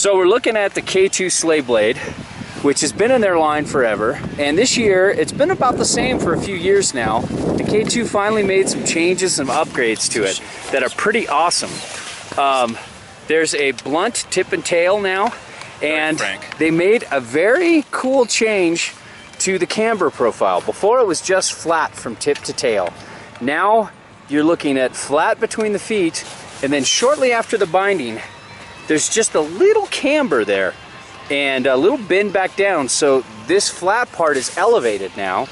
So we're looking at the K2 Slayblade, which has been in their line forever. And this year, it's been about the same for a few years now. The K2 finally made some changes, some upgrades to it that are pretty awesome. There's a blunt tip and tail now, and they made a very cool change to the camber profile. Before it was just flat from tip to tail. Now you're looking at flat between the feet, and then shortly after the binding, there's just a little camber there and a little bend back down, so this flat part is elevated now.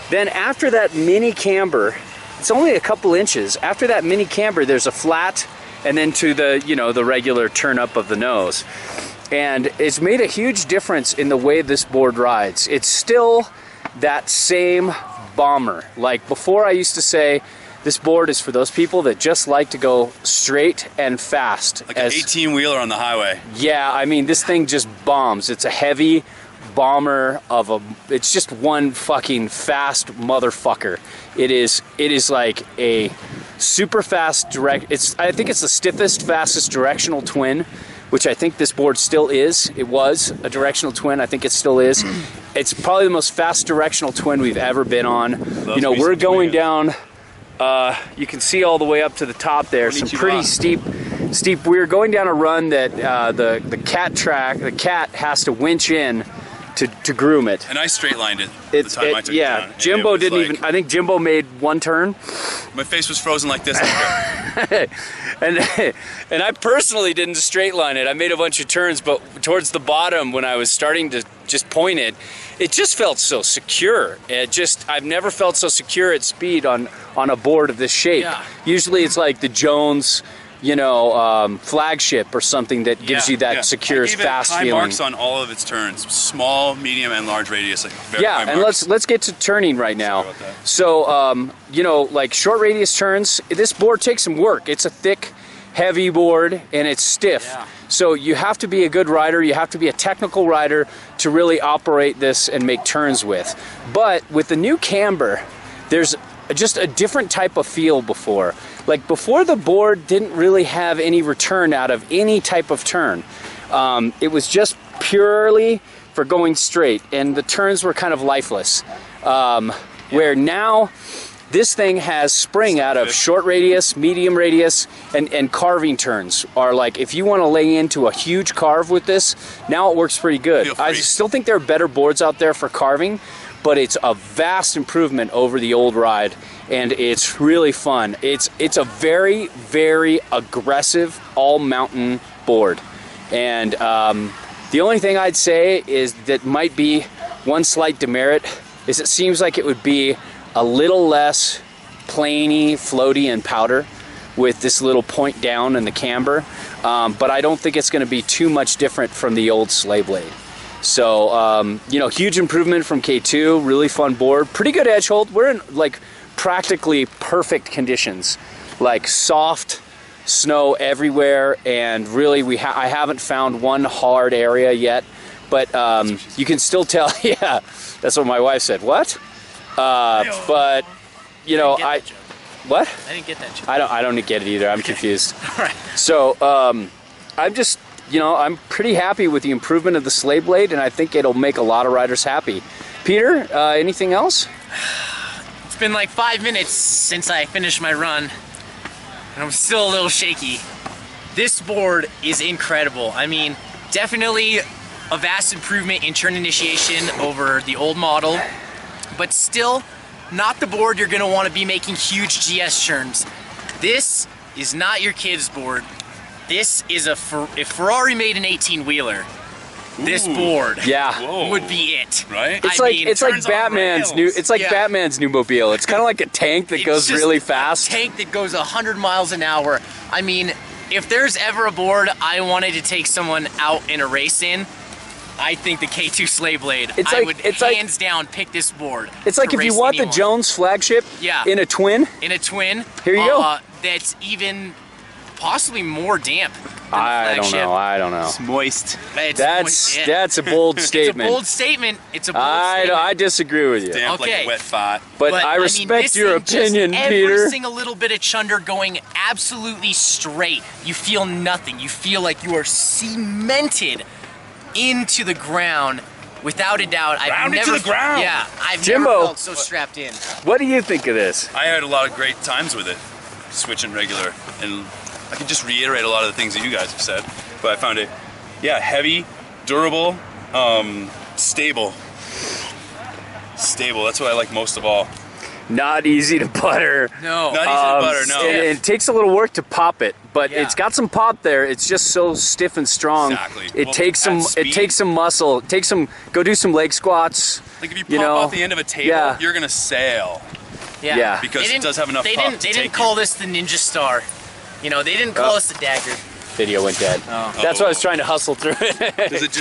Then after that mini camber, it's only a couple inches. After that mini camber, there's a flat, and then to the, you know, the regular turn up of the nose. And it's made a huge difference in the way this board rides. It's still that same bomber. Like before, I used to say, this board is for those people that just like to go straight and fast. Like an 18-wheeler on the highway. Yeah, I mean, this thing just bombs. It's a heavy bomber of a, it's just one fucking fast motherfucker. It is like a super fast direct, I think it's the stiffest, fastest directional twin, which I think this board still is. It was a directional twin, I think it still is. It's probably the most fast directional twin we've ever been on. You know, we're going down, you can see all the way up to the top there, some pretty steep. We're going down a run that the cat has to winch in to groom it. And I straight lined it the time I took it down. Jimbo didn't even, I think Jimbo made one turn. My face was frozen like this. and I personally didn't straight line it. I made a bunch of turns, but towards the bottom when I was starting to just point it, it just felt so secure. I've never felt so secure at speed on a board of this shape. Yeah. Usually it's like the Jones, you know, flagship or something that gives you that secure, fast feeling. High marks on all of its turns, small, medium, and large radius. Like very high and marks. let's get to turning right now. So, you know, like short radius turns, this board takes some work. It's a thick, heavy board, and it's stiff. Yeah. So you have to be a good rider. You have to be a technical rider to really operate this and make turns with. But with the new camber, there's just a different type of feel before. Like before, the board didn't really have any return out of any type of turn. It was just purely for going straight, and the turns were kind of lifeless. Where now, this thing has spring out of short radius, medium radius, and carving turns are like, if you want to lay into a huge carve with this, now it works pretty good. I still think there are better boards out there for carving, but it's a vast improvement over the old ride, and it's really fun. It's a very, very aggressive all-mountain board. And the only thing I'd say is that might be one slight demerit is it seems like it would be a little less plainy, floaty, and powder with this little point down in the camber. But I don't think it's going to be too much different from the old Slayblade. So, you know, huge improvement from K2, really fun board, pretty good edge hold. We're in like practically perfect conditions, like soft snow everywhere, and really I haven't found one hard area yet, but you can still tell, yeah, that's what my wife said, what? But, you know, what? I didn't get that joke. I don't get it either, I'm confused. All right. So, I'm just, you know, I'm pretty happy with the improvement of the Slayblade, and I think it'll make a lot of riders happy. Peter, anything else? It's been like 5 minutes since I finished my run, and I'm still a little shaky. This board is incredible. I mean, definitely a vast improvement in turn initiation over the old model, but still not the board you're gonna wanna be making huge GS turns. This is not your kid's board. This is if Ferrari made an 18-wheeler, this board would be it. Right? It's like Batman's new. It's like Batman's new mobile. It's kind of like a tank that goes really fast. A tank that goes 100 miles an hour. I mean, if there's ever a board I wanted to take someone out in a race in, I think the K2 Slayblade. I would hands down pick this board. It's like if you want the Jones flagship in a twin. In a twin. Here you go. That's even possibly more damp. than the flagship. I don't know. It's moist. It's That's a bold statement. It's a bold statement. It's a bold statement. I disagree with you. Damp like a wet fart. But I respect this your thing opinion, just Peter. Every single little bit of chunder going absolutely straight. You feel nothing. You feel like you are cemented into the ground. Without a doubt, Ground into the ground. Yeah, I've Jimbo, never felt so strapped in. What do you think of this? I had a lot of great times with it, switching regular, and I can just reiterate a lot of the things that you guys have said. But I found it, yeah, heavy, durable, stable. Stable. That's what I like most of all. Not easy to butter. No. Not easy to butter. No. It takes a little work to pop it, but Yeah. it's got some pop there. It's just so stiff and strong. Exactly. It Well, takes some. at speed- It takes some muscle. It takes some. Go do some leg squats. Like if you pop You know, off the end of a table, yeah. you're gonna sail. Yeah. Because They it does have enough They pop didn't. to They take didn't call you. this the Ninja Star. You know, they didn't call us the Dagger. Video went dead. That's why I was trying to hustle through it. Does it just